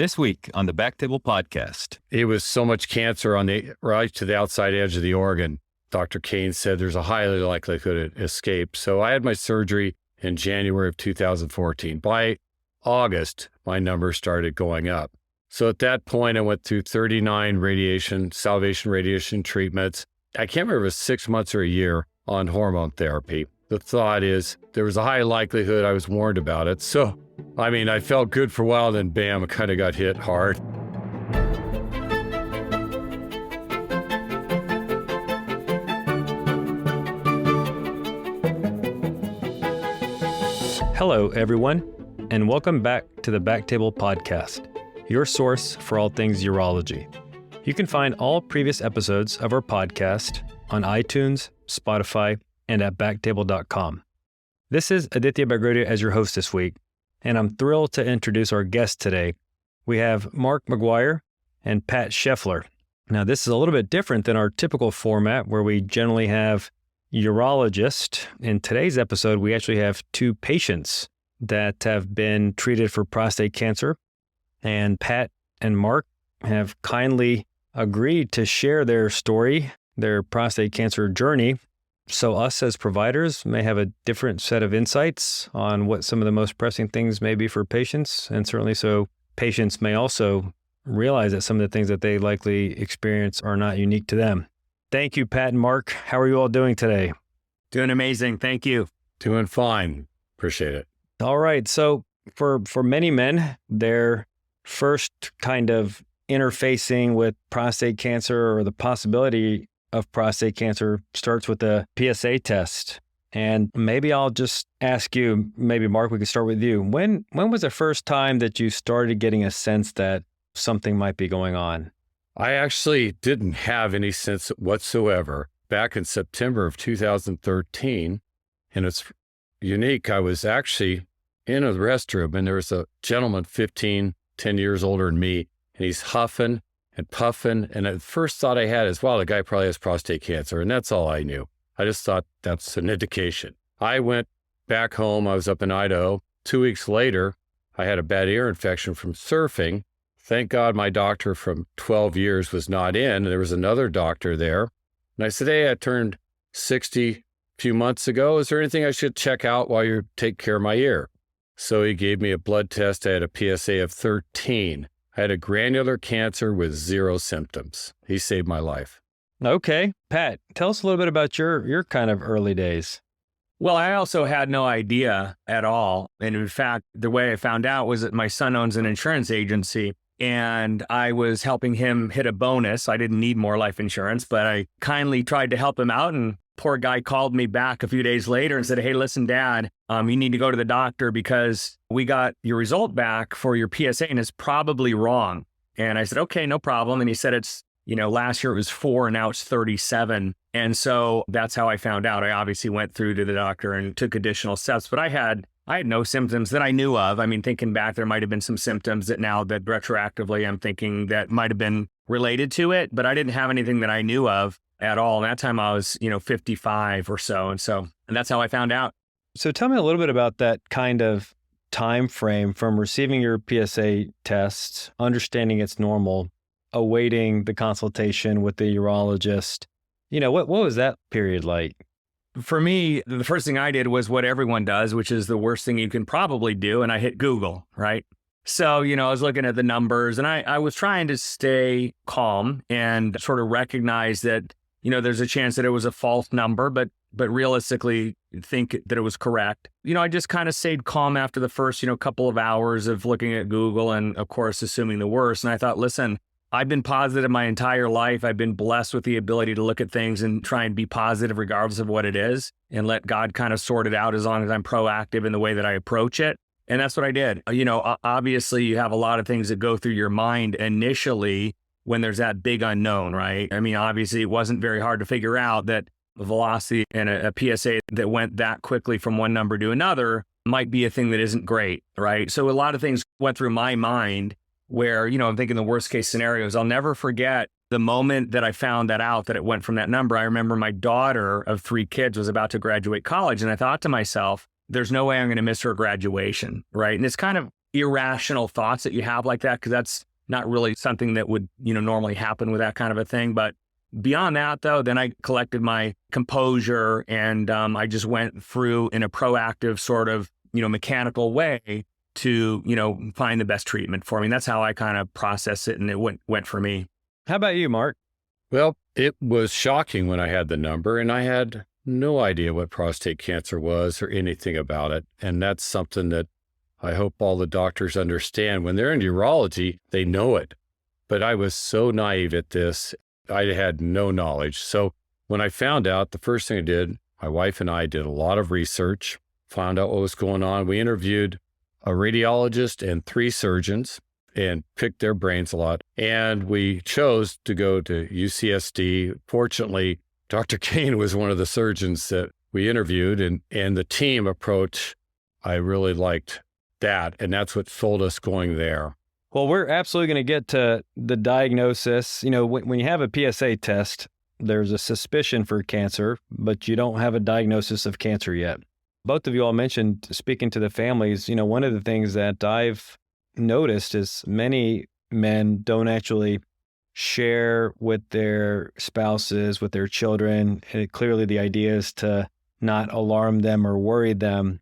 This week on the BackTable podcast. It was so much cancer on the right to the outside edge of the organ. Dr. Kane said there's a high likelihood it escaped. So I had my surgery in January of 2014. By August, my numbers started going up. So at that point, I went through 39 salvation radiation treatments. I can't remember if it was 6 months or a year on hormone therapy. The thought is there was a high likelihood. I was warned about it. So, I felt good for a while, then bam, I kind of got hit hard. Hello, everyone, and welcome back to the BackTable podcast, your source for all things urology. You can find all previous episodes of our podcast on iTunes, Spotify, and at backtable.com. This is Aditya Bagrodia as your host this week, and I'm thrilled to introduce our guests today. We have Marc McGuire and Pat Scheffler. Now, this is a little bit different than our typical format where we generally have urologist. In today's episode, we actually have two patients that have been treated for prostate cancer, and Pat and Marc have kindly agreed to share their story, their prostate cancer journey, so us as providers may have a different set of insights on what some of the most pressing things may be for patients, and certainly so patients may also realize that some of the things that they likely experience are not unique to them. Thank you, Pat and Marc. How are you all doing today? Doing amazing. Thank you. Doing fine. Appreciate it. All right. So for many men, their first kind of interfacing with prostate cancer or the possibility of prostate cancer starts with a PSA test. And maybe I'll just ask you, maybe Marc, we could start with you. When was the first time that you started getting a sense that something might be going on? I actually didn't have any sense whatsoever back in September of 2013. And it's unique. I was actually in a restroom and there was a gentleman 10 years older than me, and he's huffing and puffing. And the first thought I had is, wow, the guy probably has prostate cancer. And that's all I knew. I just thought that's an indication. I went back home. I was up in Idaho. 2 weeks later, I had a bad ear infection from surfing. Thank God my doctor from 12 years was not in. There was another doctor there. And I said, hey, I turned 60 a few months ago. Is there anything I should check out while you take care of my ear? So he gave me a blood test. I had a PSA of 13. I had a granular cancer with 0 symptoms. He saved my life. Okay. Pat, tell us a little bit about your kind of early days. Well, I also had no idea at all. And in fact, the way I found out was that my son owns an insurance agency, and I was helping him hit a bonus. I didn't need more life insurance, but I kindly tried to help him out. And poor guy called me back a few days later and said, hey, listen, Dad, you need to go to the doctor because we got your result back for your PSA and it's probably wrong. And I said, okay, no problem. And he said, it's, last year it was 4 and now it's 37. And so that's how I found out. I obviously went through to the doctor and took additional steps, but I had no symptoms that I knew of. Thinking back, there might have been some symptoms that retroactively I'm thinking that might have been related to it, but I didn't have anything that I knew of at all. And that time I was, 55 or so. And that's how I found out. So tell me a little bit about that kind of time frame from receiving your PSA test, understanding it's normal, awaiting the consultation with the urologist. What was that period like? For me, the first thing I did was what everyone does, which is the worst thing you can probably do. And I hit Google, right? So, I was looking at the numbers and I was trying to stay calm and sort of recognize that, there's a chance that it was a false number, but realistically think that it was correct. I just kind of stayed calm after the first, couple of hours of looking at Google and of course, assuming the worst. And I thought, listen, I've been positive my entire life. I've been blessed with the ability to look at things and try and be positive regardless of what it is and let God kind of sort it out as long as I'm proactive in the way that I approach it. And that's what I did. Obviously you have a lot of things that go through your mind initially when there's that big unknown, right? Obviously it wasn't very hard to figure out that the velocity and a PSA that went that quickly from one number to another might be a thing that isn't great, right? So a lot of things went through my mind where, I'm thinking the worst case scenarios. I'll never forget the moment that I found that out, that it went from that number. I remember my daughter of 3 kids was about to graduate college. And I thought to myself, there's no way I'm going to miss her graduation, right? And it's kind of irrational thoughts that you have like that, because that's not really something that would, normally happen with that kind of a thing. But beyond that, though, then I collected my composure and I just went through in a proactive sort of, mechanical way to, find the best treatment for me. And that's how I kind of process it. And it went for me. How about you, Mark? Well, it was shocking when I had the number, and I had no idea what prostate cancer was or anything about it. And that's something that I hope all the doctors understand. When they're in urology, they know it. But I was so naive at this. I had no knowledge. So when I found out, the first thing I did, my wife and I did a lot of research, found out what was going on. We interviewed a radiologist and 3 surgeons and picked their brains a lot. And we chose to go to UCSD. Fortunately, Dr. Kane was one of the surgeons that we interviewed, and the team approach, I really liked that. And that's what sold us going there. Well, we're absolutely going to get to the diagnosis. When you have a PSA test, there's a suspicion for cancer, but you don't have a diagnosis of cancer yet. Both of you all mentioned speaking to the families. One of the things that I've noticed is many men don't actually share with their spouses, with their children. And clearly the idea is to not alarm them or worry them.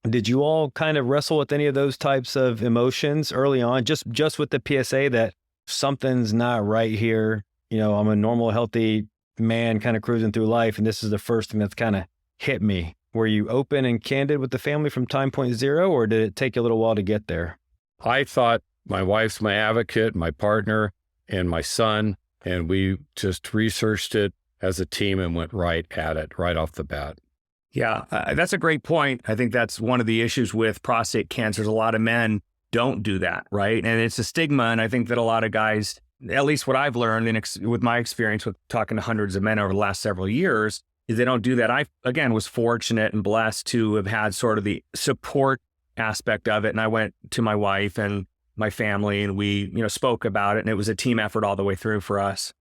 Did you all kind of wrestle with any of those types of emotions early on, just with the PSA that something's not right here? I'm a normal, healthy man kind of cruising through life, and this is the first thing that's kind of hit me. Were you open and candid with the family from time point zero, or did it take you a little while to get there? I thought my wife's my advocate, my partner, and my son, and we just researched it as a team and went right at it right off the bat. Yeah, that's a great point. I think that's one of the issues with prostate cancer. A lot of men don't do that, right? And it's a stigma. And I think that a lot of guys, at least what I've learned with my experience with talking to hundreds of men over the last several years, is they don't do that. I, again, was fortunate and blessed to have had sort of the support aspect of it. And I went to my wife and my family and we, spoke about it. And it was a team effort all the way through for us.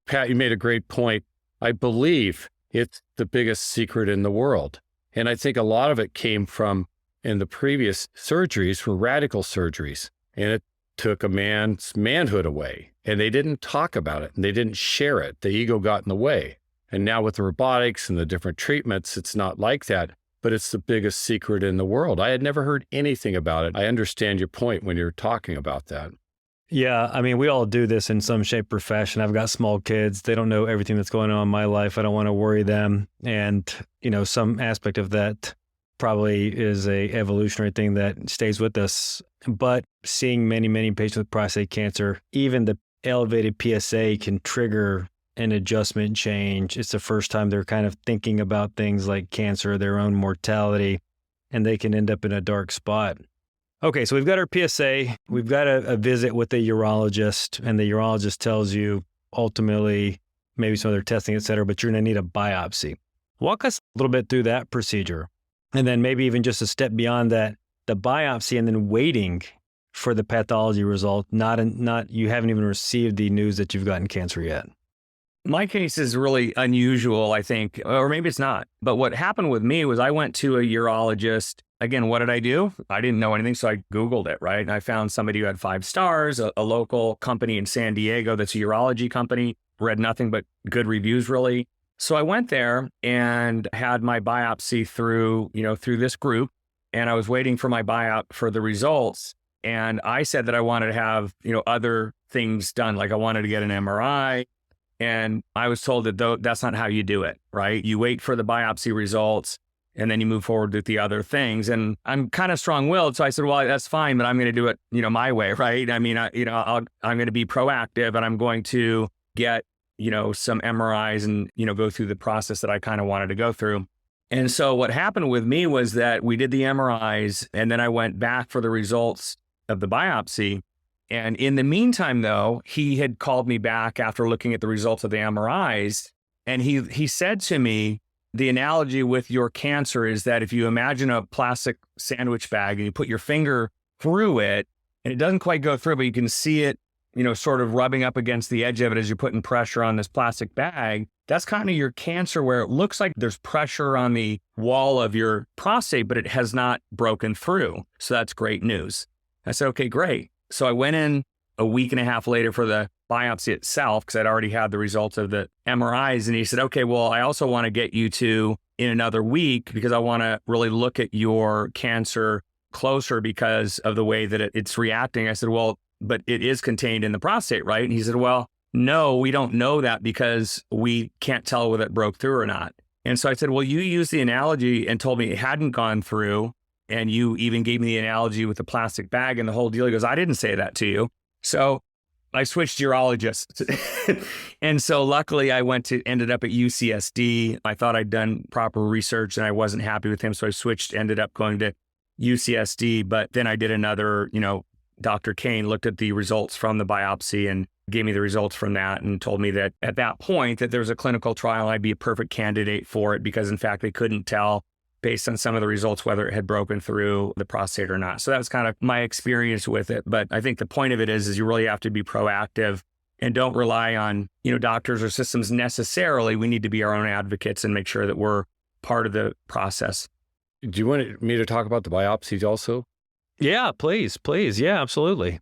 Pat, you made a great point. I believe it's the biggest secret in the world. And I think a lot of it came from, in the previous surgeries, were radical surgeries. And it took a man's manhood away. And they didn't talk about it and they didn't share it. The ego got in the way. And now with the robotics and the different treatments, it's not like that. But it's the biggest secret in the world. I had never heard anything about it. I understand your point when you're talking about that. Yeah, I mean, we all do this in some shape or fashion. I've got small kids. They don't know everything that's going on in my life. I don't want to worry them. And, some aspect of that probably is a evolutionary thing that stays with us. But seeing many, many patients with prostate cancer, even the elevated PSA can trigger an adjustment change. It's the first time they're kind of thinking about things like cancer, their own mortality, and they can end up in a dark spot. Okay, so we've got our PSA, we've got a visit with a urologist, and the urologist tells you ultimately maybe some other testing, et cetera, but you're going to need a biopsy. Walk us a little bit through that procedure, and then maybe even just a step beyond that, the biopsy, and then waiting for the pathology result, not you haven't even received the news that you've gotten cancer yet. My case is really unusual, I think, or maybe it's not. But what happened with me was I went to a urologist. Again, what did I do? I didn't know anything, so I Googled it, right? And I found somebody who had 5 stars, a local company in San Diego that's a urology company, read nothing but good reviews, really. So I went there and had my biopsy through this group, and I was waiting for my for the results. And I said that I wanted to have, other things done, like I wanted to get an MRI. And I was told that that's not how you do it, right? You wait for the biopsy results and then you move forward with the other things. And I'm kind of strong-willed. So I said, well, that's fine, but I'm going to do it, my way, right? I mean, I'm going to be proactive and I'm going to get, some MRIs and, go through the process that I kind of wanted to go through. And so what happened with me was that we did the MRIs and then I went back for the results of the biopsy. And in the meantime, though, he had called me back after looking at the results of the MRIs. And he said to me, the analogy with your cancer is that if you imagine a plastic sandwich bag and you put your finger through it and it doesn't quite go through, but you can see it, sort of rubbing up against the edge of it as you're putting pressure on this plastic bag. That's kind of your cancer, where it looks like there's pressure on the wall of your prostate, but it has not broken through. So that's great news. I said, okay, great. So I went in a week and a half later for the biopsy itself because I'd already had the results of the MRIs. And he said, okay, well, I also want to get you to in another week because I want to really look at your cancer closer because of the way that it's reacting. I said, well, but it is contained in the prostate, right? And he said, well, no, we don't know that because we can't tell whether it broke through or not. And so I said, well, you used the analogy and told me it hadn't gone through. And you even gave me the analogy with the plastic bag and the whole deal. He goes, I didn't say that to you. So I switched urologists. And so luckily I ended up at UCSD. I thought I'd done proper research and I wasn't happy with him. So I ended up going to UCSD. But then I did another, Dr. Kane looked at the results from the biopsy and gave me the results from that and told me that at that point that there was a clinical trial, I'd be a perfect candidate for it because in fact, they couldn't tell based on some of the results, whether it had broken through the prostate or not. So that was kind of my experience with it. But I think the point of it is you really have to be proactive and don't rely on, doctors or systems necessarily. We need to be our own advocates and make sure that we're part of the process. Do you want me to talk about the biopsies also? Yeah, please. Yeah, absolutely.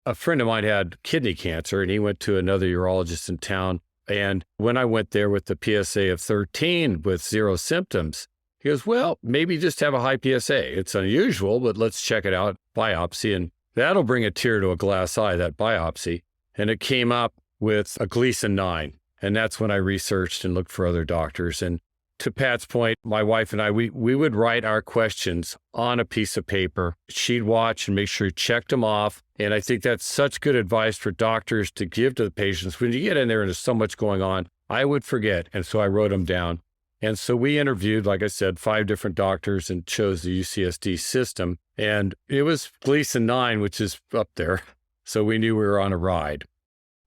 A friend of mine had kidney cancer and he went to another urologist in town. And when I went there with the PSA of 13 with 0 symptoms, he goes, well, maybe just have a high PSA. It's unusual, but let's check it out. Biopsy. And that'll bring a tear to a glass eye, that biopsy. And it came up with a Gleason 9. And that's when I researched and looked for other doctors. And to Pat's point, my wife and I, we would write our questions on a piece of paper. She'd watch and make sure he checked them off. And I think that's such good advice for doctors to give to the patients. When you get in there and there's so much going on, I would forget. And so I wrote them down. And so we interviewed, like I said, 5 different doctors and chose the UCSD system. And it was Gleason 9, which is up there. So we knew we were on a ride.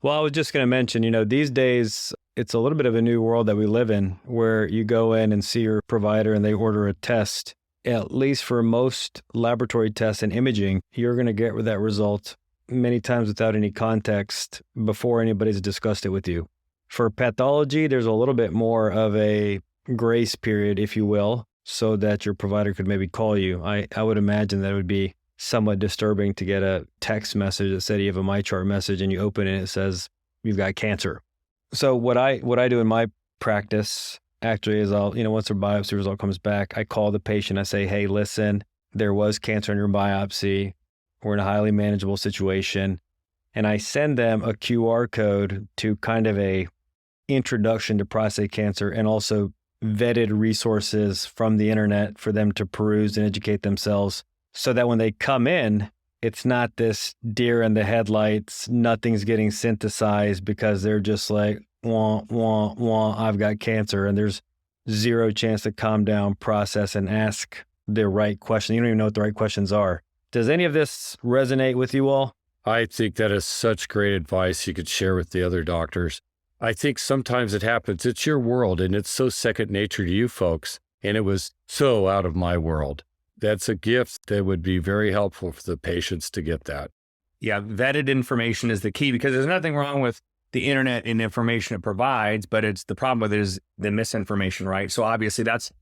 Well, I was just going to mention, these days, it's a little bit of a new world that we live in where you go in and see your provider and they order a test. At least for most laboratory tests and imaging, you're going to get that result many times without any context before anybody's discussed it with you. For pathology, there's a little bit more of a grace period, if you will, so that your provider could maybe call you. I would imagine that it would be somewhat disturbing to get a text message that said you have a MyChart message and you open it and it says you've got cancer. So what I do in my practice actually is I'll, once their biopsy result comes back, I call the patient. I say, hey, listen, there was cancer in your biopsy. We're in a highly manageable situation. And I send them a QR code to kind of a introduction to prostate cancer and also vetted resources from the internet for them to peruse and educate themselves so that when they come in, it's not this deer in the headlights, nothing's getting synthesized because they're just like, wah, wah, wah, I've got cancer. And there's zero chance to calm down, process, and ask the right question. You don't even know what the right questions are. Does any of this resonate with you all? I think that is such great advice you could share with the other doctors. I think sometimes it happens. It's your world and it's so second nature to you folks. And it was so out of my world. That's a gift that would be very helpful for the patients to get that. Yeah, vetted information is the key because there's nothing wrong with the internet and information it provides, but it's the problem with it is the misinformation, right? So obviously that's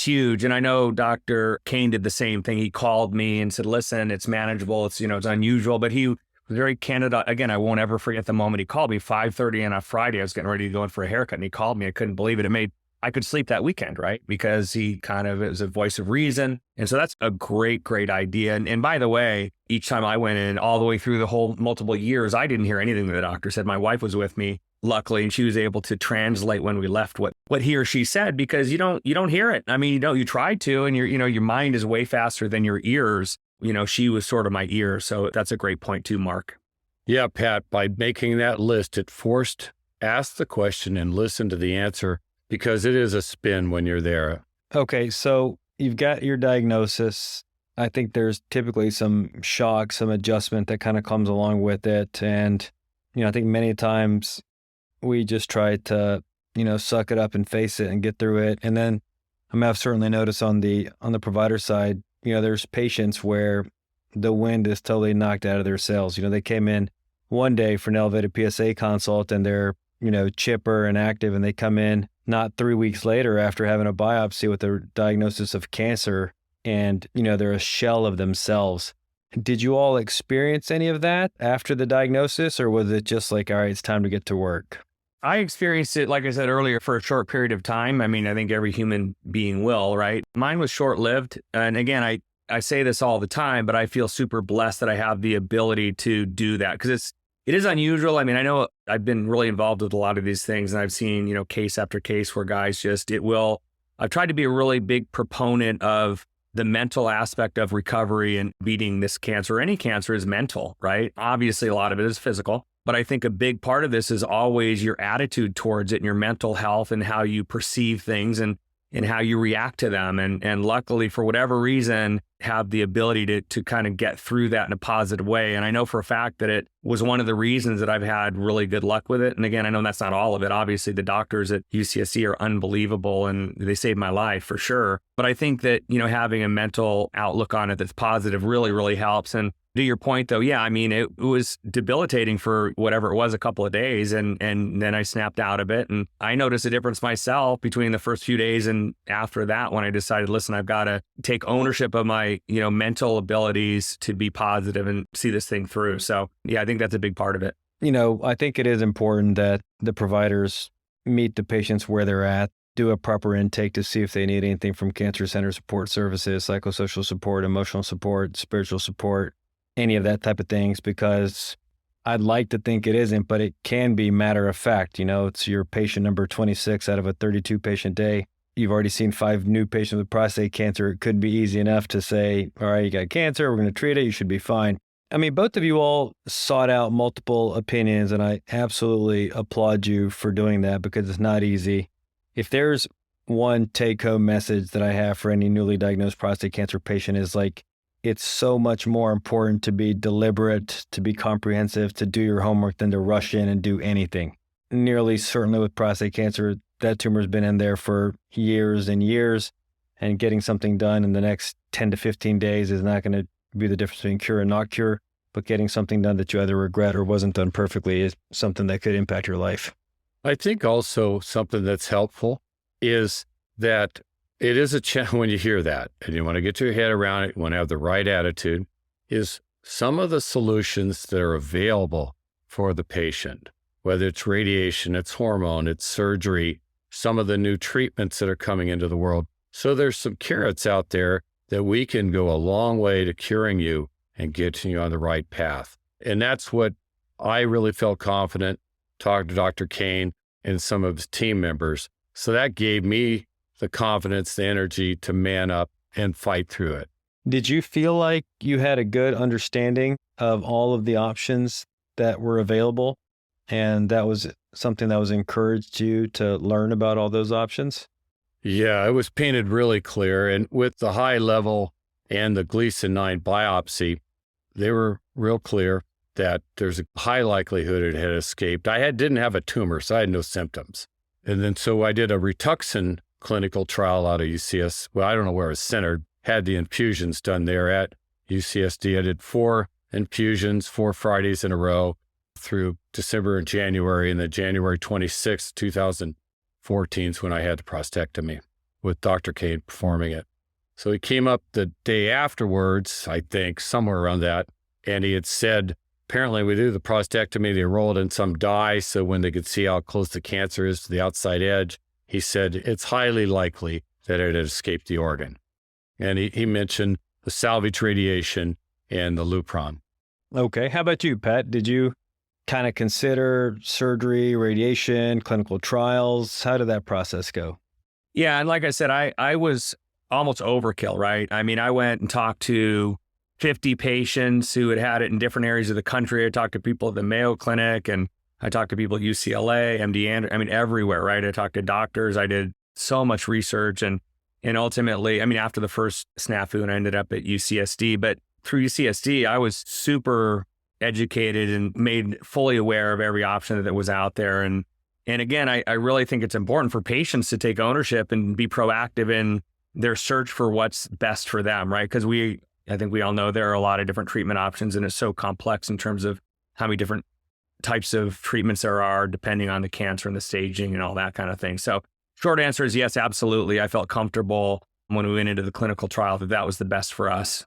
huge. And I know Dr. Kane did the same thing. He called me and said, listen, it's manageable. It's, it's unusual, but he was very candid. Again, I won't ever forget the moment he called me, 5:30 on a Friday. I was getting ready to go in for a haircut and he called me. I couldn't believe it. I could sleep that weekend, right? Because it was a voice of reason. And so that's a great, great idea. And by the way, each time I went in all the way through the whole multiple years, I didn't hear anything that the doctor said. My wife was with me, luckily, and she was able to translate when we left what he or she said, because you don't hear it. I mean, you tried to, and your mind is way faster than your ears. She was sort of my ear. So that's a great point too, Mark. Yeah, Pat, by making that list, it forced ask the question and listen to the answer. Because it is a spin when you're there. Okay, so you've got your diagnosis. I think there's typically some shock, some adjustment that kind of comes along with it. And, I think many times we just try to, suck it up and face it and get through it. And then I've certainly noticed on the provider side, there's patients where the wind is totally knocked out of their sails. They came in one day for an elevated PSA consult and they're, chipper and active, and they come in not 3 weeks later after having a biopsy with a diagnosis of cancer and, they're a shell of themselves. Did you all experience any of that after the diagnosis, or was it just like, all right, it's time to get to work? I experienced it, like I said earlier, for a short period of time. I mean, I think every human being will, right? Mine was short-lived. And again, I say this all the time, but I feel super blessed that I have the ability to do that because it is unusual. I mean, I know I've been really involved with a lot of these things, and I've seen, case after case where guys I've tried to be a really big proponent of the mental aspect of recovery and beating this cancer. Any cancer is mental, right? Obviously, a lot of it is physical. But I think a big part of this is always your attitude towards it and your mental health and how you perceive things and how you react to them. And luckily, for whatever reason, have the ability to kind of get through that in a positive way. And I know for a fact that it was one of the reasons that I've had really good luck with it. And again, I know that's not all of it. Obviously, the doctors at UCSC are unbelievable and they saved my life for sure. But I think that, having a mental outlook on it that's positive really, really helps. And to your point, though, yeah, I mean, it was debilitating for whatever it was, a couple of days. And then I snapped out of it. And I noticed a difference myself between the first few days and after that when I decided, listen, I've got to take ownership of my, mental abilities to be positive and see this thing through. So, yeah, I think that's a big part of it. I think it is important that the providers meet the patients where they're at, do a proper intake to see if they need anything from cancer center support services, psychosocial support, emotional support, spiritual support, any of that type of things, because I'd like to think it isn't, but it can be matter of fact. It's your patient number 26 out of a 32 patient day. You've already seen 5 new patients with prostate cancer. It could be easy enough to say, all right, you got cancer, we're going to treat it, you should be fine. I mean, both of you all sought out multiple opinions, and I absolutely applaud you for doing that because it's not easy. If there's one take-home message that I have for any newly diagnosed prostate cancer patient is like, it's so much more important to be deliberate, to be comprehensive, to do your homework than to rush in and do anything. Nearly certainly with prostate cancer, that tumor's been in there for years and years, and getting something done in the next 10 to 15 days is not going to be the difference between cure and not cure, but getting something done that you either regret or wasn't done perfectly is something that could impact your life. I think also something that's helpful is that it is a challenge when you hear that and you want to get your head around it, you want to have the right attitude, is some of the solutions that are available for the patient, whether it's radiation, it's hormone, it's surgery, some of the new treatments that are coming into the world. So there's some carrots out there that we can go a long way to curing you and getting you on the right path. And that's what I really felt confident talking to Dr. Kane and some of his team members. So that gave me the confidence, the energy to man up and fight through it. Did you feel like you had a good understanding of all of the options that were available? And that was something that was encouraged you to learn about all those options? Yeah, it was painted really clear. And with the high level and the Gleason 9 biopsy, they were real clear that there's a high likelihood it had escaped. Didn't have a tumor, so I had no symptoms. And then so I did a Rituxan clinical trial out of UCS. Well, I don't know where it was centered. Had the infusions done there at UCSD. I did 4 infusions, 4 Fridays in a row through December and January. And then January 26th, 2014 is when I had the prostatectomy with Dr. Kane performing it. So he came up the day afterwards, I think, somewhere around that. And he had said, apparently we do the prostatectomy, they roll it in some dye. So when they could see how close the cancer is to the outside edge, he said, it's highly likely that it had escaped the organ. And he mentioned the salvage radiation and the Lupron. Okay. How about you, Pat? Did you kind of consider surgery, radiation, clinical trials? How did that process go? Yeah. And like I said, I was almost overkill, right? I mean, I went and talked to 50 patients who had it in different areas of the country. I talked to people at the Mayo Clinic, and I talked to people at UCLA, MD Anderson, I mean, everywhere, right? I talked to doctors. I did so much research, and ultimately, I mean, after the first snafu, and I ended up at UCSD, but through UCSD, I was super educated and made fully aware of every option that was out there. And again, I really think it's important for patients to take ownership and be proactive in their search for what's best for them, right? Because I think we all know there are a lot of different treatment options, and it's so complex in terms of how many different types of treatments there are depending on the cancer and the staging and all that kind of thing. So short answer is yes, absolutely. I felt comfortable when we went into the clinical trial that was the best for us.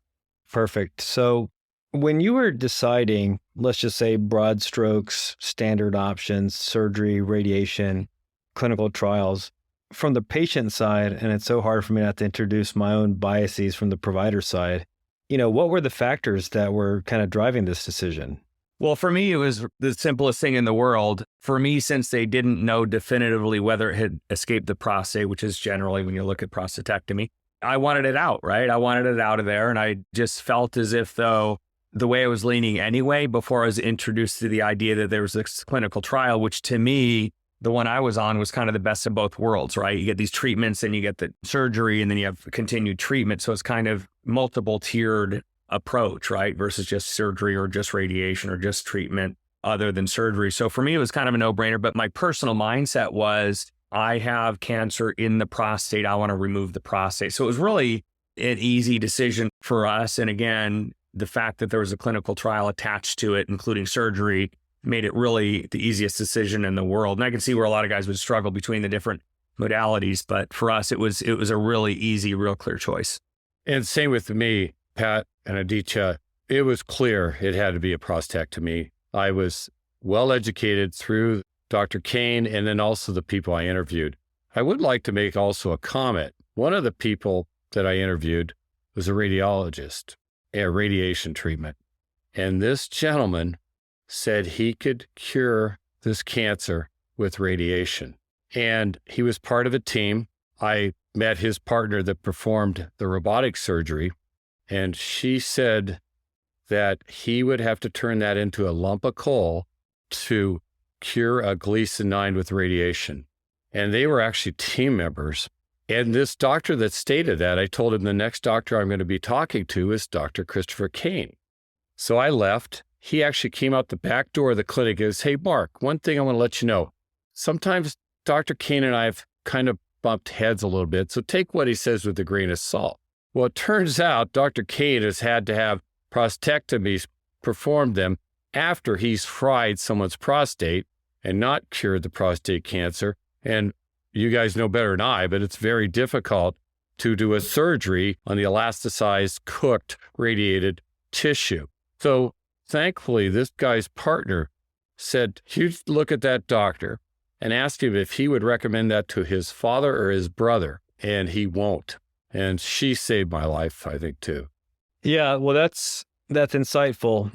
Perfect. So When you were deciding, let's just say broad strokes, standard options, surgery, radiation, clinical trials, from the patient side, and it's so hard for me not to introduce my own biases from the provider side, what were the factors that were kind of driving this decision? Well, for me, it was the simplest thing in the world. For me, since they didn't know definitively whether it had escaped the prostate, which is generally when you look at prostatectomy, I wanted it out, right? I wanted it out of there. And I just felt as if though the way I was leaning anyway, before I was introduced to the idea that there was this clinical trial, which to me, the one I was on was kind of the best of both worlds, right? You get these treatments and you get the surgery and then you have continued treatment. So it's kind of multiple tiered approach, right? Versus just surgery or just radiation or just treatment other than surgery. So for me, it was kind of a no-brainer, but my personal mindset was I have cancer in the prostate. I want to remove the prostate. So it was really an easy decision for us. And again, the fact that there was a clinical trial attached to it, including surgery, made it really the easiest decision in the world. And I can see where a lot of guys would struggle between the different modalities, but for us, it was a really easy, real clear choice. And same with me, Pat and Aditya, it was clear it had to be a prostatectomy. I was well educated through Dr. Kane and then also the people I interviewed. I would like to make also a comment. One of the people that I interviewed was a radiologist, a radiation treatment. And this gentleman said he could cure this cancer with radiation. And he was part of a team. I met his partner that performed the robotic surgery, and she said that he would have to turn that into a lump of coal to cure a Gleason 9 with radiation. And they were actually team members. And this doctor that stated that, I told him the next doctor I'm going to be talking to is Dr. Christopher Kane. So I left. He actually came out the back door of the clinic and goes, "Hey, Mark, one thing I want to let you know. Sometimes Dr. Kane and I have kind of bumped heads a little bit, so take what he says with a grain of salt." Well, it turns out Dr. Kane has had to have prostatectomies performed them after he's fried someone's prostate and not cured the prostate cancer. And you guys know better than I, but it's very difficult to do a surgery on the elasticized, cooked, radiated tissue. So thankfully, this guy's partner said, "You look at that doctor and ask him if he would recommend that to his father or his brother," and he won't. And she saved my life, I think, too. Yeah, well, that's insightful.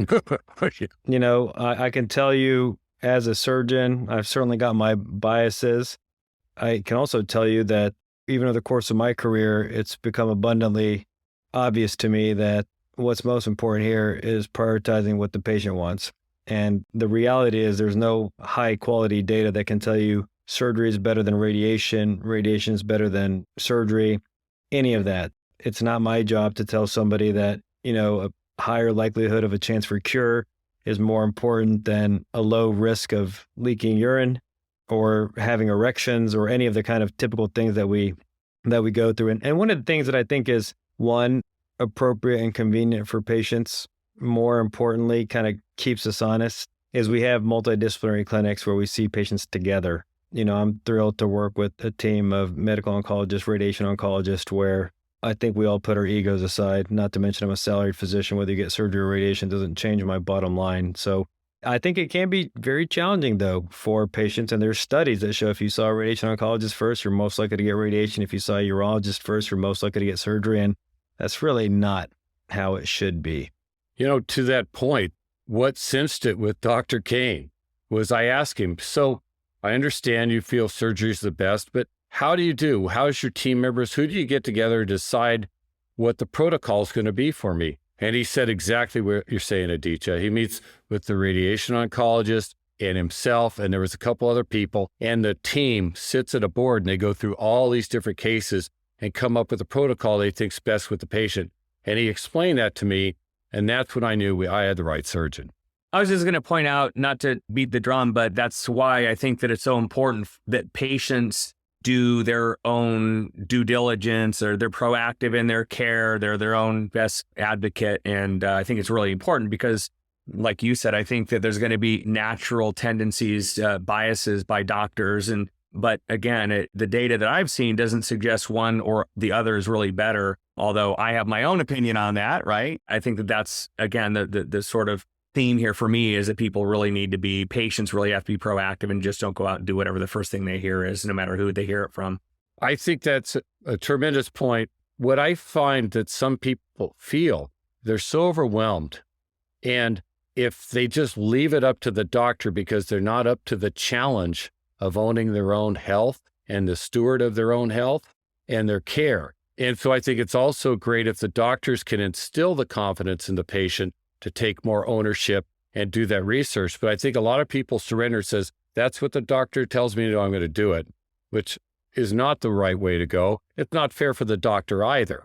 I can tell you as a surgeon, I've certainly got my biases. I can also tell you that even over the course of my career, it's become abundantly obvious to me that what's most important here is prioritizing what the patient wants. And the reality is there's no high quality data that can tell you surgery is better than radiation, radiation is better than surgery, any of that. It's not my job to tell somebody that, a higher likelihood of a chance for cure is more important than a low risk of leaking urine or having erections or any of the kind of typical things that we go through. And one of the things that I think is, one, appropriate and convenient for patients, more importantly, kind of keeps us honest, is we have multidisciplinary clinics where we see patients together. I'm thrilled to work with a team of medical oncologists, radiation oncologists, where I think we all put our egos aside, not to mention I'm a salaried physician. Whether you get surgery or radiation doesn't change my bottom line. So I think it can be very challenging, though, for patients. And there's studies that show if you saw a radiation oncologist first, you're most likely to get radiation. If you saw a urologist first, you're most likely to get surgery. And that's really not how it should be. To that point, what cinched it with Dr. Kane was I asked him, "So I understand you feel surgery is the best, but how do? How's your team members? Who do you get together to decide what the protocol is going to be for me?" And he said exactly what you're saying, Aditya. He meets with the radiation oncologist and himself, and there was a couple other people, and the team sits at a board and they go through all these different cases and come up with a protocol they think's best with the patient. And he explained that to me, and that's when I knew I had the right surgeon. I was just going to point out, not to beat the drum, but that's why I think that it's so important that patients do their own due diligence, or they're proactive in their care. They're their own best advocate. And I think it's really important because, like you said, I think that there's going to be natural tendencies, biases by doctors. And But again, the data that I've seen doesn't suggest one or the other is really better. Although I have my own opinion on that, right? I think that's, again, the sort of theme here for me is that people really need to be, patients really have to be proactive and just don't go out and do whatever the first thing they hear is, no matter who they hear it from. I think that's a tremendous point. What I find that some people feel, they're so overwhelmed. And if they just leave it up to the doctor because they're not up to the challenge of owning their own health and the steward of their own health and their care. And so I think it's also great if the doctors can instill the confidence in the patient to take more ownership and do that research. But I think a lot of people surrender, says, that's what the doctor tells me to do, I'm going to do it, which is not the right way to go. It's not fair for the doctor either.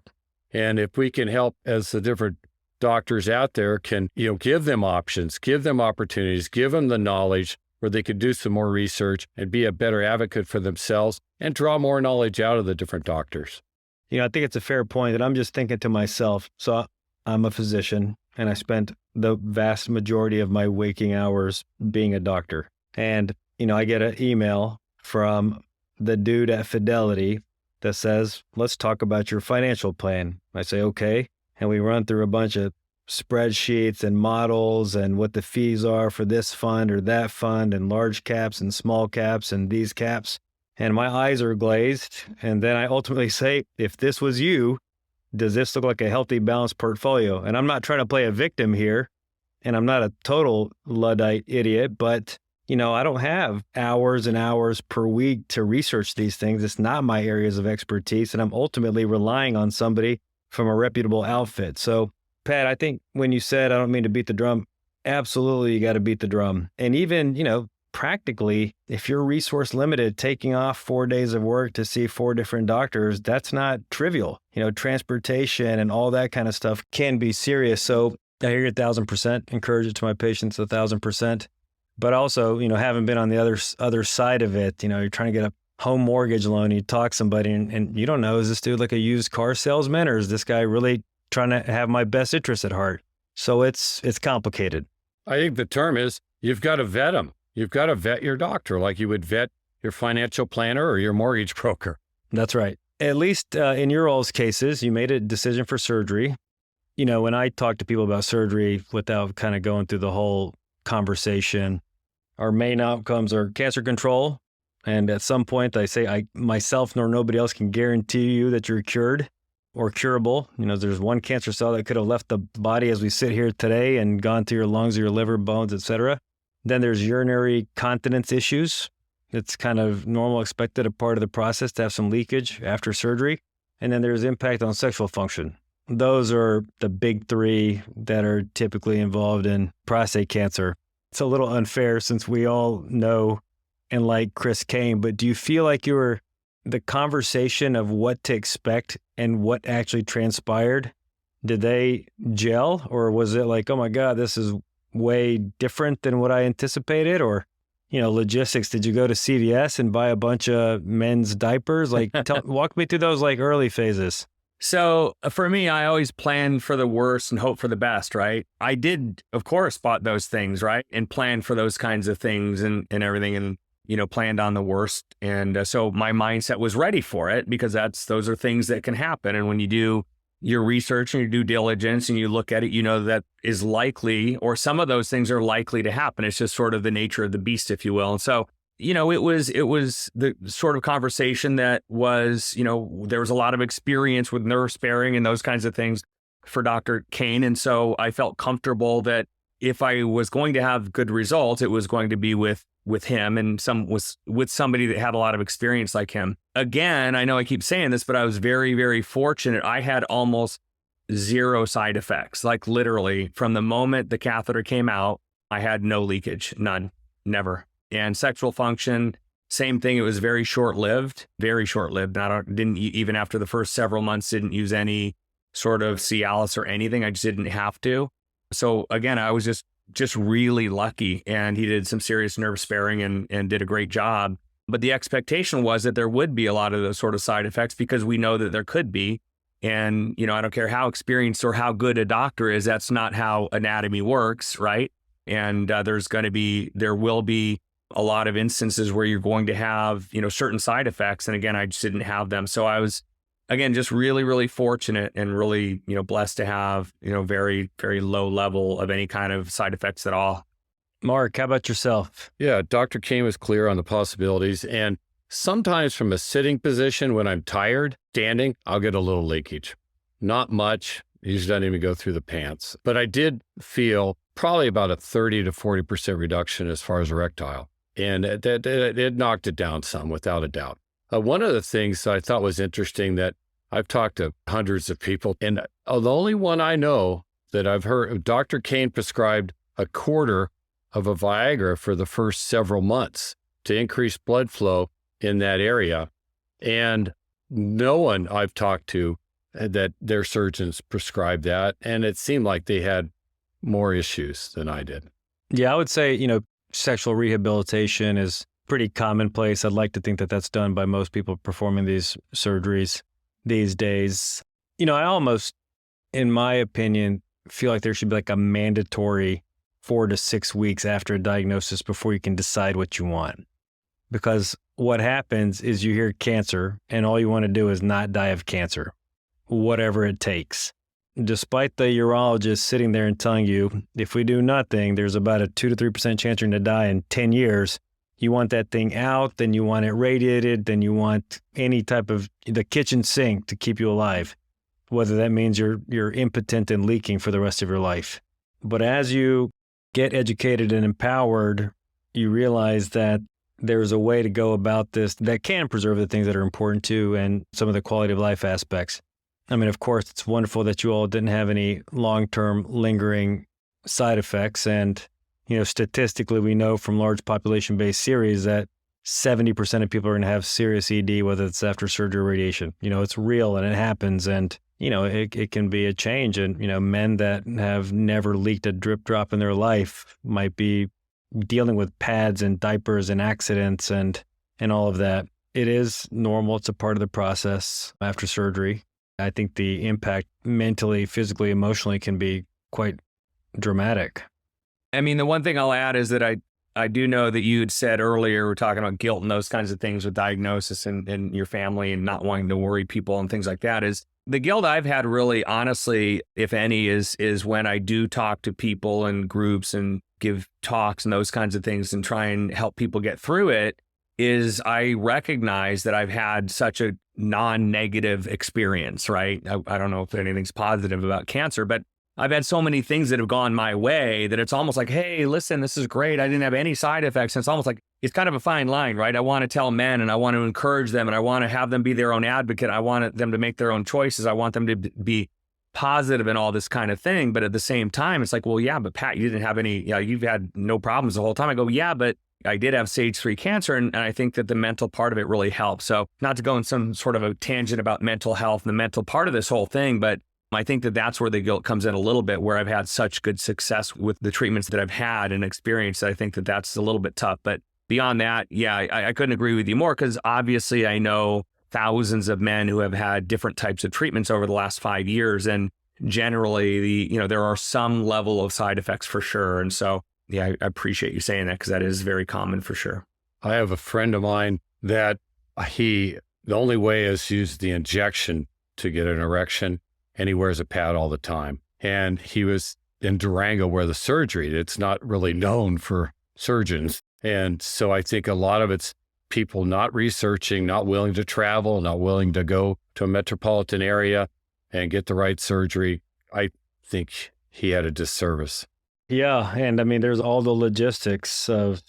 And if we can help, as the different doctors out there can, give them options, give them opportunities, give them the knowledge where they could do some more research and be a better advocate for themselves and draw more knowledge out of the different doctors. I think it's a fair point, and I'm just thinking to myself, so I'm a physician and I spent the vast majority of my waking hours being a doctor. And, I get an email from the dude at Fidelity that says, let's talk about your financial plan. I say, okay. And we run through a bunch of spreadsheets and models and what the fees are for this fund or that fund and large caps and small caps and these caps. And my eyes are glazed. And then I ultimately say, if this was you, does this look like a healthy, balanced portfolio? And I'm not trying to play a victim here. And I'm not a total Luddite idiot, but I don't have hours and hours per week to research these things. It's not my areas of expertise. And I'm ultimately relying on somebody from a reputable outfit. So, Pat, I think when you said, I don't mean to beat the drum, absolutely, you got to beat the drum. And even, practically, if you're resource limited, taking off 4 days of work to see 4 different doctors, that's not trivial. Transportation and all that kind of stuff can be serious. So I hear you 1,000%, encourage it to my patients 1,000%. But also, having been on the other side of it, you're trying to get a home mortgage loan, you talk to somebody and you don't know, is this dude like a used car salesman or is this guy really trying to have my best interest at heart? So it's complicated. I think the term is you've got to vet them. You've got to vet your doctor like you would vet your financial planner or your mortgage broker. That's right. At least in your all's cases, you made a decision for surgery. When I talk to people about surgery without kind of going through the whole conversation, our main outcomes are cancer control. And at some point I say, I myself nor nobody else can guarantee you that you're cured or curable. There's one cancer cell that could have left the body as we sit here today and gone to your lungs or your liver, bones, etc. Then there's urinary continence issues. It's kind of normal, expected, a part of the process to have some leakage after surgery. And then there's impact on sexual function. Those are the big 3 that are typically involved in prostate cancer. It's a little unfair since we all know and like Chris Kane, but do you feel like the conversation of what to expect and what actually transpired, did they gel? Or was it like, oh my God, this is way different than what I anticipated? Or, logistics, did you go to CVS and buy a bunch of men's diapers? Like, walk me through those early phases. So for me, I always plan for the worst and hope for the best, right? I did, of course, bought those things, right? And planned for those kinds of things and everything and, planned on the worst. And so my mindset was ready for it because those are things that can happen. And when you do your research and your due diligence and you look at it, that is likely, or some of those things are likely to happen. It's just sort of the nature of the beast, if you will. And so it was the sort of conversation that was, there was a lot of experience with nerve sparing and those kinds of things for Dr. Kane. And so I felt comfortable that if I was going to have good results, it was going to be with him and with somebody that had a lot of experience like him. Again, I know I keep saying this, but I was very, very fortunate. I had almost 0 side effects, like literally from the moment the catheter came out, I had no leakage, none, never. And sexual function, same thing. It was very short-lived. Didn't even after the first several months, didn't use any sort of Cialis or anything. I just didn't have to. So again, I was just really lucky. And he did some serious nerve sparing and did a great job. But the expectation was that there would be a lot of those sort of side effects because we know that there could be. And, I don't care how experienced or how good a doctor is, that's not how anatomy works, right? And there will be a lot of instances where you're going to have, certain side effects. And again, I just didn't have them. So I was, again, just really, really fortunate and really, blessed to have, very, very low level of any kind of side effects at all. Marc, how about yourself? Yeah, Dr. Kane was clear on the possibilities. And sometimes from a sitting position, when I'm tired, standing, I'll get a little leakage. Not much. It usually doesn't even go through the pants. But I did feel probably about a 30 to 40% reduction as far as erectile. And it knocked it down some, without a doubt. One of the things that I thought was interesting, that I've talked to hundreds of people, and the only one I know that I've heard, Dr. Kane prescribed a quarter of a Viagra for the first several months to increase blood flow in that area. And no one I've talked to that their surgeons prescribed that. And it seemed like they had more issues than I did. Yeah, I would say, sexual rehabilitation is pretty commonplace. I'd like to think that that's done by most people performing these surgeries these days. I almost, in my opinion, feel like there should be like a mandatory 4 to 6 weeks after a diagnosis before you can decide what you want. Because what happens is you hear cancer and all you want to do is not die of cancer, whatever it takes. Despite the urologist sitting there and telling you, if we do nothing, there's about a 2 to 3% chance you're going to die in 10 years. You want that thing out, then you want it radiated, then you want any type of the kitchen sink to keep you alive, whether that means you're impotent and leaking for the rest of your life. But as you get educated and empowered, you realize that there's a way to go about this that can preserve the things that are important to you and some of the quality of life aspects. I mean, of course, it's wonderful that you all didn't have any long-term lingering side effects. And, statistically, we know from large population-based series that 70% of people are going to have serious ED, whether it's after surgery or radiation. It's real and it happens. And, it can be a change. And, men that have never leaked a drip drop in their life might be dealing with pads and diapers and accidents and all of that. It is normal. It's a part of the process after surgery. I think the impact mentally, physically, emotionally can be quite dramatic. I mean, the one thing I'll add is that I do know that you had said earlier, we're talking about guilt and those kinds of things with diagnosis and your family and not wanting to worry people and things like that. Is the guilt I've had really, honestly, if any, is when I do talk to people and groups and give talks and those kinds of things and try and help people get through it, is I recognize that I've had such a non-negative experience, right? I don't know if anything's positive about cancer, but I've had so many things that have gone my way that it's almost like, hey, listen, this is great. I didn't have any side effects. And it's almost like, it's kind of a fine line, right? I want to tell men and I want to encourage them and I want to have them be their own advocate. I want them to make their own choices. I want them to be positive and all this kind of thing. But at the same time, it's like, well, yeah, but Pat, you didn't have any, you've had no problems the whole time. I go, yeah, but I did have stage 3 cancer. And I think that the mental part of it really helps. So not to go in some sort of a tangent about mental health and the mental part of this whole thing, but I think that that's where the guilt comes in a little bit, where I've had such good success with the treatments that I've had and experienced that I think that that's a little bit tough. But beyond that, yeah, I couldn't agree with you more, because obviously I know thousands of men who have had different types of treatments over the last 5 years. And generally, there are some level of side effects for sure. And so, yeah, I appreciate you saying that, because that is very common for sure. I have a friend of mine that the only way is to use the injection to get an erection. And he wears a pad all the time. And he was in Durango where the surgery, it's not really known for surgeons. And so I think a lot of it's people not researching, not willing to travel, not willing to go to a metropolitan area and get the right surgery. I think he had a disservice. Yeah. And I mean, there's all the logistics of,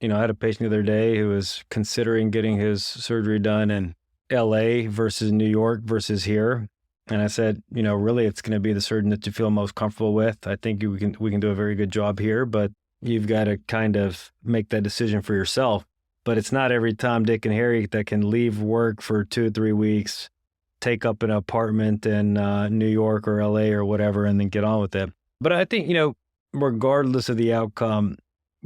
I had a patient the other day who was considering getting his surgery done in LA versus New York versus here. And I said, really, it's going to be the surgeon that you feel most comfortable with. I think we can do a very good job here, but you've got to kind of make that decision for yourself. But it's not every Tom, Dick, and Harry that can leave work for 2 or 3 weeks, take up an apartment in New York or LA or whatever, and then get on with it. But I think, regardless of the outcome,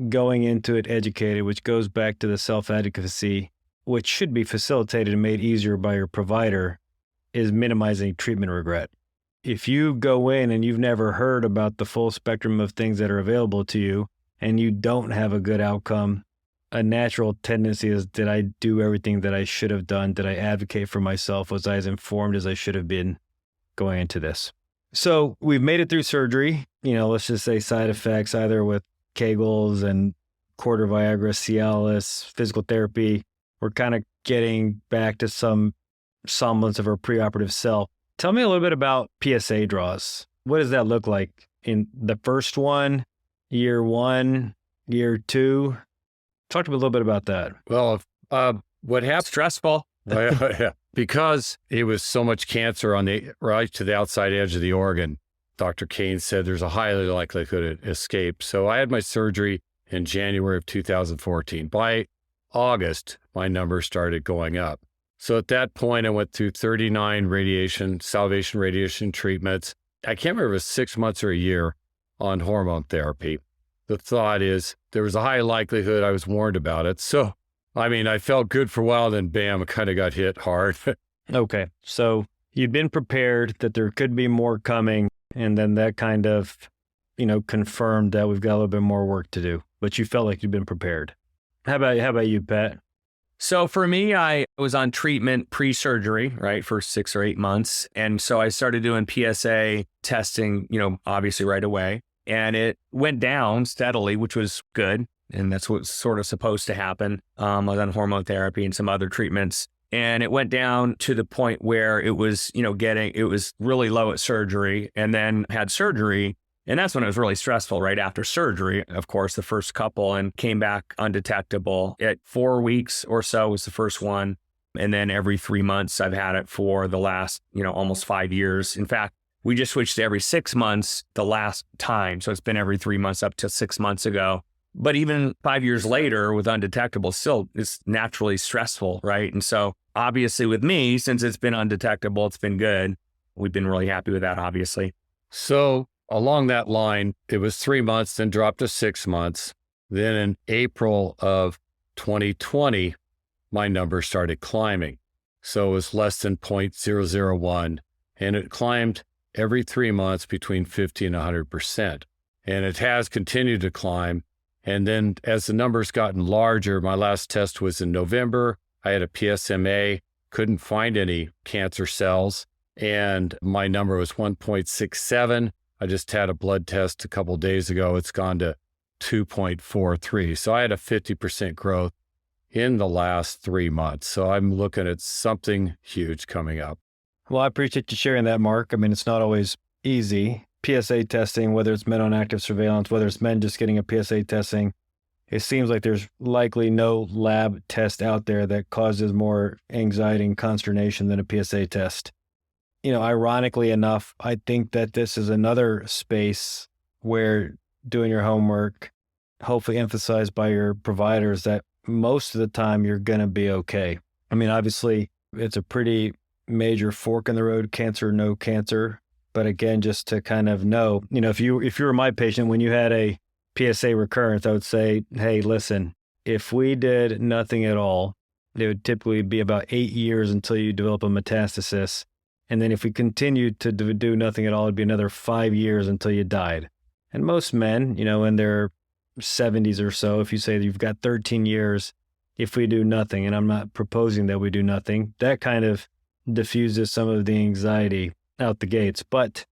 going into it educated, which goes back to the self-advocacy, which should be facilitated and made easier by your provider, is minimizing treatment regret. If you go in and you've never heard about the full spectrum of things that are available to you and you don't have a good outcome, a natural tendency is, did I do everything that I should have done? Did I advocate for myself? Was I as informed as I should have been going into this? So we've made it through surgery, let's just say side effects, either with Kegels and quarter Viagra, Cialis, physical therapy. We're kind of getting back to some semblance of our preoperative self. Tell me a little bit about PSA draws. What does that look like in the first one, year 1, year 2? Talk to me a little bit about that. Well, what happened? Stressful. Because it was so much cancer right to the outside edge of the organ, Dr. Kane said there's a high likelihood it escaped. So I had my surgery in January of 2014. By August, my numbers started going up. So at that point, I went through 39 salvation radiation treatments. I can't remember if it was 6 months or a year on hormone therapy. The thought is there was a high likelihood. I was warned about it. So, I felt good for a while, then bam, I kind of got hit hard. Okay. So you'd been prepared that there could be more coming. And then that kind of, confirmed that we've got a little bit more work to do, but you felt like you'd been prepared. How about you, Pat? So for me, I was on treatment pre-surgery, right, for 6 or 8 months. And so I started doing PSA testing, obviously right away. And it went down steadily, which was good. And that's what's sort of supposed to happen. I was on hormone therapy and some other treatments. And it went down to the point where it was, it was really low at surgery, and then had surgery. And that's when it was really stressful right after surgery, of course, the first couple, and came back undetectable. At 4 weeks or so was the first one. And then every 3 months, I've had it for the last, almost 5 years. In fact, we just switched to every 6 months the last time. So it's been every 3 months up to 6 months ago. But even 5 years later with undetectable, still it's naturally stressful, right? And so obviously with me, since it's been undetectable, it's been good. We've been really happy with that, obviously. So along that line, it was 3 months, then dropped to 6 months. Then in April of 2020, my number started climbing. So it was less than 0.001, and it climbed every 3 months between 50 and 100%. And it has continued to climb. And then as the numbers gotten larger, my last test was in November. I had a PSMA, couldn't find any cancer cells, and my number was 1.67. I just had a blood test a couple of days ago. It's gone to 2.43. So I had a 50% growth in the last 3 months. So I'm looking at something huge coming up. Well, I appreciate you sharing that, Mark. It's not always easy. PSA testing, whether it's men on active surveillance, whether it's men just getting a PSA testing, it seems like there's likely no lab test out there that causes more anxiety and consternation than a PSA test. Ironically enough, I think that this is another space where doing your homework, hopefully emphasized by your providers, that most of the time you're going to be okay. Obviously, it's a pretty major fork in the road, cancer, no cancer. But again, just to kind of know, if you were my patient, when you had a PSA recurrence, I would say, hey, listen, if we did nothing at all, it would typically be about 8 years until you develop a metastasis. And then if we continued to do nothing at all, it'd be another 5 years until you died. And most men, in their 70s or so, if you say that you've got 13 years, if we do nothing, and I'm not proposing that we do nothing, that kind of diffuses some of the anxiety out the gates. But,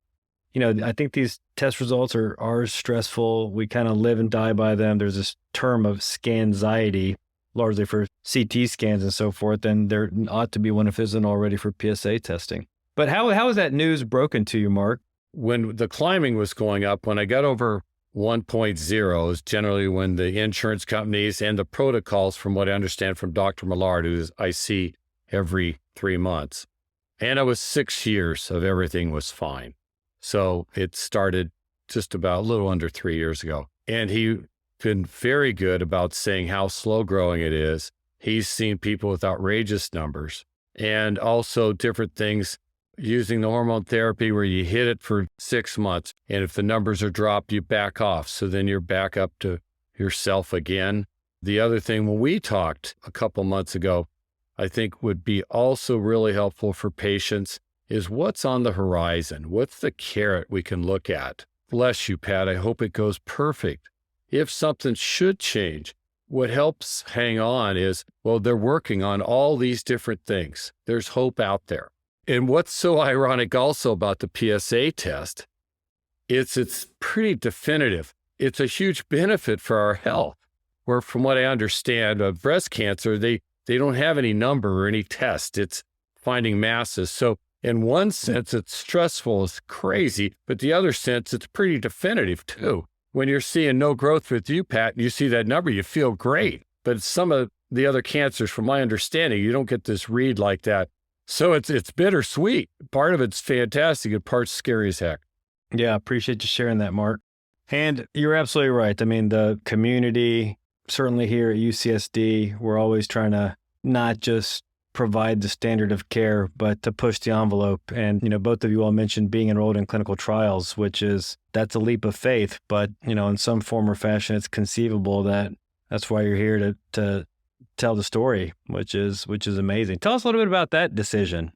I think these test results are stressful. We kind of live and die by them. There's this term of scanxiety, largely for CT scans and so forth, and there ought to be one if isn't already for PSA testing. But how is that news broken to you, Mark? When the climbing was going up, when I got over 1.0 is generally when the insurance companies and the protocols, from what I understand from Dr. Millard, who I see every 3 months. And I was 6 years of everything was fine. So it started just about a little under 3 years ago. And he's been very good about saying how slow growing it is. He's seen people with outrageous numbers and also different things using the hormone therapy where you hit it for 6 months. And if the numbers are dropped, you back off. So then you're back up to yourself again. The other thing, when we talked a couple months ago, I think would be also really helpful for patients is what's on the horizon. What's the carrot we can look at? Bless you, Pat. I hope it goes perfect. If something should change, what helps hang on is, well, they're working on all these different things. There's hope out there. And what's so ironic also about the PSA test, it's pretty definitive. It's a huge benefit for our health, where from what I understand of breast cancer, they don't have any number or any test. It's finding masses. So in one sense, it's stressful as crazy, but the other sense, it's pretty definitive too. When you're seeing no growth with you, Pat, and you see that number, you feel great. But some of the other cancers, from my understanding, you don't get this read like that. So it's bittersweet. Part of it's fantastic and part's scary as heck. Yeah, appreciate you sharing that, Mark. And you're absolutely right. I mean, the community, certainly here at UCSD, we're always trying to not just provide the standard of care, but to push the envelope. And, both of you all mentioned being enrolled in clinical trials, that's a leap of faith. But, in some form or fashion, it's conceivable that's why you're here to tell the story, which is amazing. Tell us a little bit about that decision.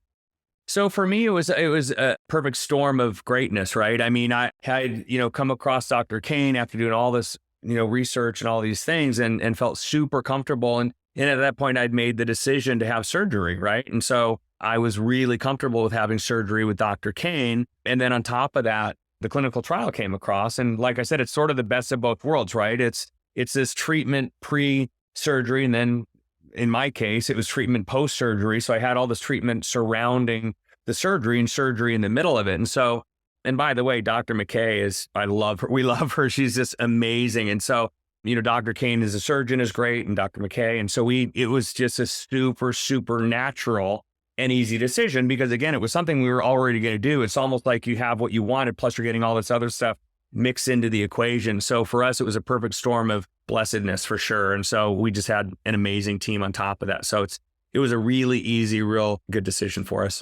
So for me, it was a perfect storm of greatness, right? I mean, I had, come across Dr. Kane after doing all this, research and all these things and felt super comfortable. And at that point, I'd made the decision to have surgery, right? And so I was really comfortable with having surgery with Dr. Kane. And then on top of that, the clinical trial came across. And like I said, it's sort of the best of both worlds, right? It's this treatment pre-surgery. And then in my case, it was treatment post-surgery. So I had all this treatment surrounding the surgery and surgery in the middle of it. And so, and by the way, Dr. McKay I love her. We love her. She's just amazing. And so, Dr. Kane as a surgeon is great, and Dr. McKay. And so it was just a super, super natural and easy decision because, again, it was something we were already going to do. It's almost like you have what you wanted, plus you're getting all this other stuff mixed into the equation. So for us, it was a perfect storm of blessedness for sure. And so we just had an amazing team on top of that. So it was a really easy, real good decision for us.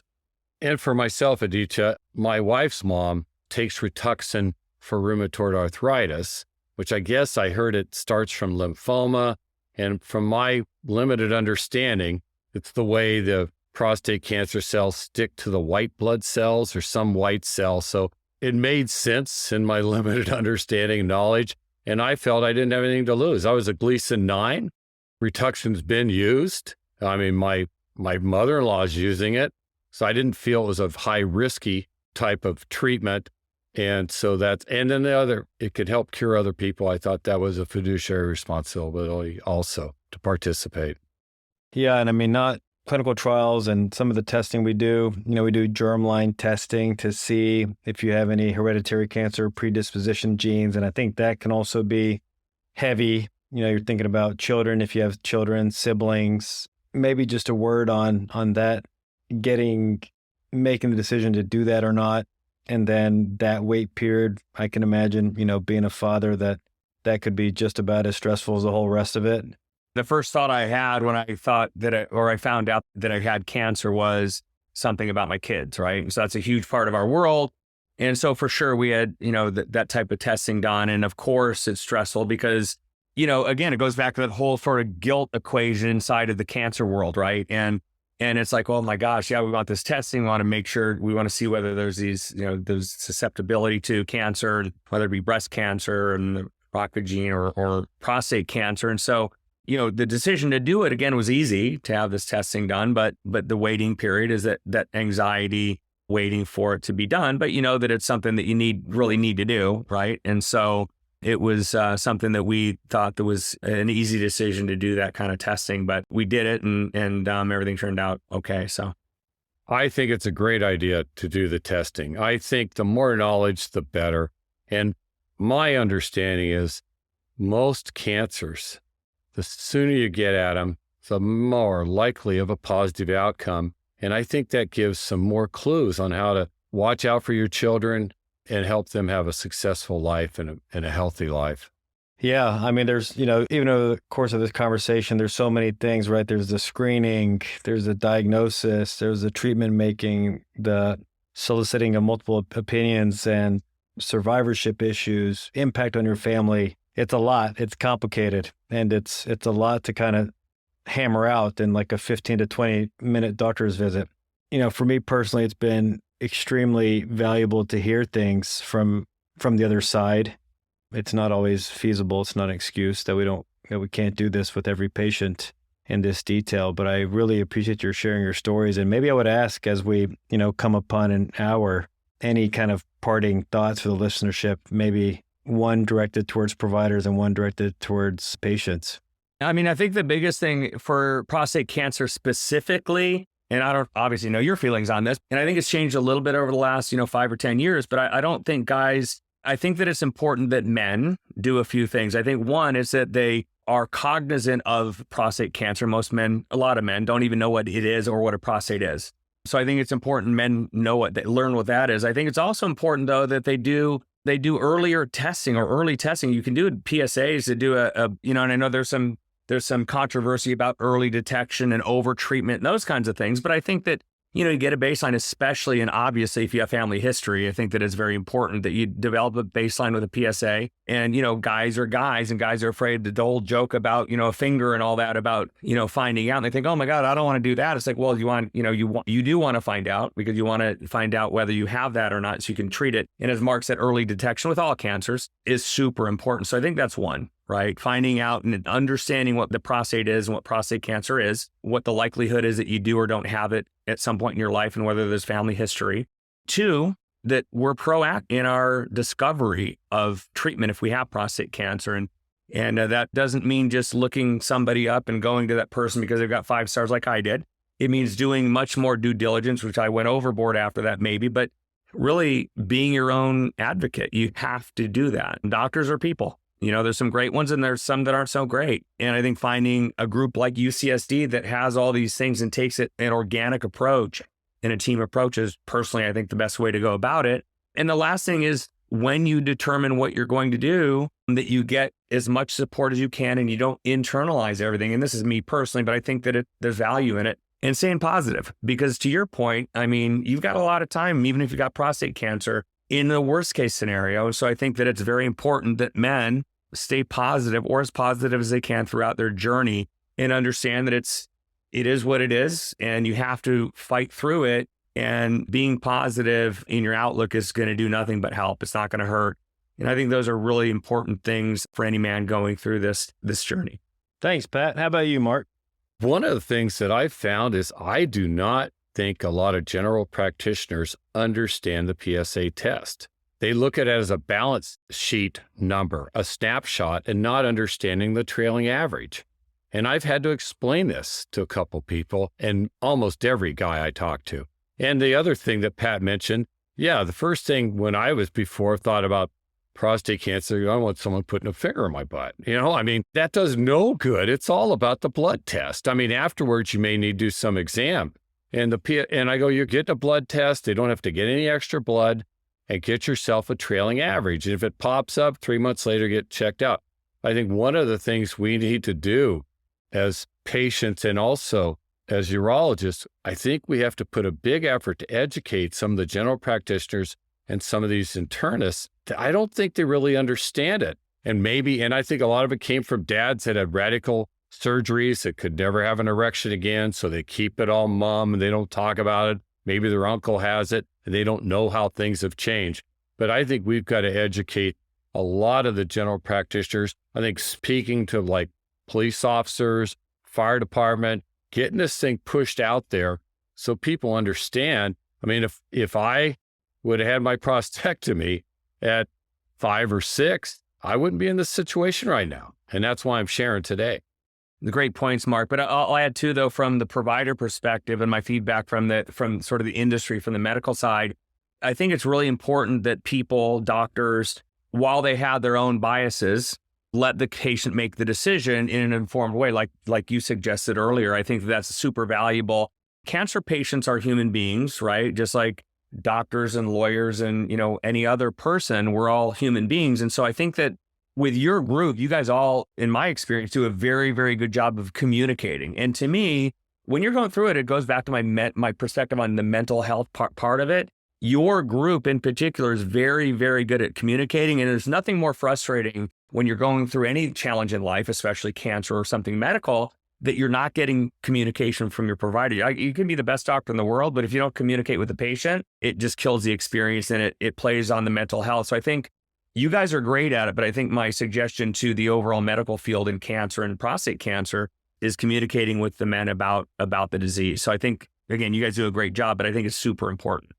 And for myself, Aditya, my wife's mom takes Rituxan for rheumatoid arthritis, which I guess I heard it starts from lymphoma. And from my limited understanding, it's the way the prostate cancer cells stick to the white blood cells or some white cell. So it made sense in my limited understanding and knowledge. And I felt I didn't have anything to lose. I was a Gleason 9. Rituxan's been used. I mean, my mother-in-law is using it. So I didn't feel it was a high risky type of treatment. And so and then it could help cure other people. I thought that was a fiduciary responsibility also to participate. Yeah. And I mean, not clinical trials and some of the testing we do, we do germline testing to see if you have any hereditary cancer predisposition genes. And I think that can also be heavy. You're thinking about children, if you have children, siblings, maybe just a word on that, making the decision to do that or not. And then that wait period, I can imagine, being a father, that could be just about as stressful as the whole rest of it. The first thought I had when I found out that I had cancer was something about my kids, right? So that's a huge part of our world. And so for sure we had, that type of testing done. And of course it's stressful because, again, it goes back to that whole sort of guilt equation inside of the cancer world, right? And it's like, oh my gosh, yeah, we want this testing. We want to make sure, we want to see whether there's there's susceptibility to cancer, whether it be breast cancer and the BRCA gene or prostate cancer. And so, the decision to do it, again, was easy to have this testing done, but the waiting period is that anxiety waiting for it to be done. But that it's something that you really need to do, right? And so it was something that we thought that was an easy decision to do that kind of testing, but we did it and everything turned out okay. So I think it's a great idea to do the testing. I think the more knowledge, the better. And my understanding is most cancers, the sooner you get at them, the more likely of a positive outcome. And I think that gives some more clues on how to watch out for your children and help them have a successful life and a healthy life. Yeah. I mean, there's, even over the course of this conversation, there's so many things, right? There's the screening, there's the diagnosis, there's the treatment making, the soliciting of multiple opinions and survivorship issues, impact on your family. It's a lot. It's complicated. And it's a lot to kind of hammer out in like a 15 to 20 minute doctor's visit. For me personally, it's been extremely valuable to hear things from the other side. It's not always feasible. It's not an excuse that we don't we can't do this with every patient in this detail, but I really appreciate your sharing your stories. And maybe I would ask, as we, come upon an hour, any kind of parting thoughts for the listenership, maybe one directed towards providers and one directed towards patients. I mean, I think the biggest thing for prostate cancer specifically, and I don't obviously know your feelings on this, and I think it's changed a little bit over the last, 5 or 10 years, but I don't think guys, I think that it's important that men do a few things. I think one is that they are cognizant of prostate cancer. Most men, a lot of men don't even know what it is or what a prostate is. So I think it's important men know they learn what that is. I think it's also important though that they do earlier testing or early testing. You can do PSAs to do and I know there's some controversy about early detection and over treatment and those kinds of things. But I think that, you get a baseline, especially and obviously if you have family history, I think that it's very important that you develop a baseline with a PSA. And, guys are guys and guys are afraid the old joke about, a finger and all that about, finding out. And they think, oh my God, I don't want to do that. It's like, well, you do want to find out because you want to find out whether you have that or not so you can treat it. And as Marc said, early detection with all cancers is super important. So I think that's one. Right? Finding out and understanding what the prostate is and what prostate cancer is, what the likelihood is that you do or don't have it at some point in your life and whether there's family history. 2, that we're proactive in our discovery of treatment if we have prostate cancer. And that doesn't mean just looking somebody up and going to that person because they've got 5 stars like I did. It means doing much more due diligence, which I went overboard after that maybe, but really being your own advocate. You have to do that. Doctors are people. There's some great ones and there's some that aren't so great. And I think finding a group like UCSD that has all these things and takes it an organic approach and a team approach is personally, I think, the best way to go about it. And the last thing is when you determine what you're going to do, that you get as much support as you can and you don't internalize everything. And this is me personally, but I think that there's value in it. And staying positive, because to your point, I mean, you've got a lot of time, even if you got prostate cancer, in the worst case scenario. So I think that it's very important that men stay positive or as positive as they can throughout their journey and understand that it is what it is and you have to fight through it. And being positive in your outlook is going to do nothing but help. It's not going to hurt. And I think those are really important things for any man going through this journey. Thanks, Pat. How about you, Marc? One of the things that I've found is I do not think a lot of general practitioners understand the PSA test. They look at it as a balance sheet number, a snapshot, and not understanding the trailing average. And I've had to explain this to a couple people and almost every guy I talk to. And the other thing that Pat mentioned, the first thing when I was before thought about prostate cancer, I want someone putting a finger in my butt. That does no good. It's all about the blood test. Afterwards, you may need to do some exam. And I go, you're getting a blood test. They don't have to get any extra blood. And get yourself a trailing average. And if it pops up 3 months later, get checked out. I think one of the things we need to do as patients and also as urologists, I think we have to put a big effort to educate some of the general practitioners and some of these internists. I don't think they really understand it. And I think a lot of it came from dads that had radical surgeries that could never have an erection again. So they keep it all mum and they don't talk about it. Maybe their uncle has it and they don't know how things have changed. But I think we've got to educate a lot of the general practitioners. I think speaking to like police officers, fire department, getting this thing pushed out there so people understand. If I would have had my prostatectomy at 5 or 6, I wouldn't be in this situation right now. And that's why I'm sharing today. The great points, Marc. But I'll add too, though, from the provider perspective and my feedback from sort of the industry, from the medical side, I think it's really important that people, doctors, while they have their own biases, let the patient make the decision in an informed way, like you suggested earlier. I think that's super valuable. Cancer patients are human beings, right? Just like doctors and lawyers and, any other person, we're all human beings. And so I think that with your group, you guys all, in my experience, do a very, very good job of communicating. And to me, when you're going through it, it goes back to my perspective on the mental health part of it. Your group in particular is very, very good at communicating. And there's nothing more frustrating when you're going through any challenge in life, especially cancer or something medical, that you're not getting communication from your provider. You can be the best doctor in the world, but if you don't communicate with the patient, it just kills the experience and it plays on the mental health. So I think You guys are great at it, but I think my suggestion to the overall medical field in cancer and prostate cancer is communicating with the men about the disease. So I think, again, you guys do a great job, but I think it's super important.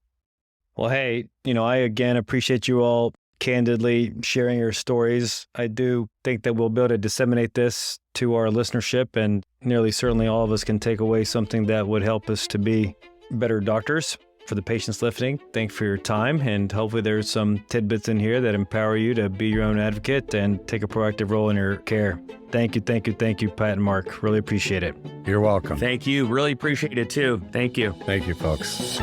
Well, hey, I again appreciate you all candidly sharing your stories. I do think that we'll be able to disseminate this to our listenership, and nearly certainly all of us can take away something that would help us to be better doctors for the patients listening. Thanks for your time, and hopefully there's some tidbits in here that empower you to be your own advocate and take a proactive role in your care. Thank you, Pat and Marc. Really appreciate it. You're welcome. Thank you. Really appreciate it too. Thank you. Thank you, folks.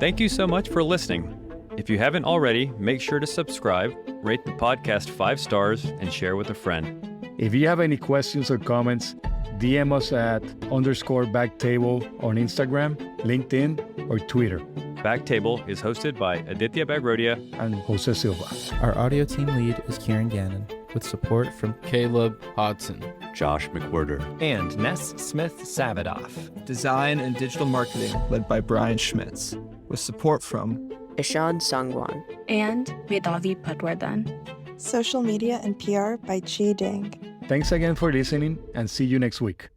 Thank you so much for listening. If you haven't already, make sure to subscribe, rate the podcast 5 stars, and share with a friend. If you have any questions or comments, DM us at _BackTable on Instagram, LinkedIn, or Twitter. BackTable is hosted by Aditya Bagrodia and Jose Silva. Our audio team lead is Kieran Gannon, with support from Caleb Hodson, Josh McWhirter, and Ness Smith-Savadoff. Design and digital marketing led by Brian Schmitz, with support from Ishan Sangwan and Vedavi Patwardhan. Social media and PR by Chi Ding. Thanks again for listening, and see you next week.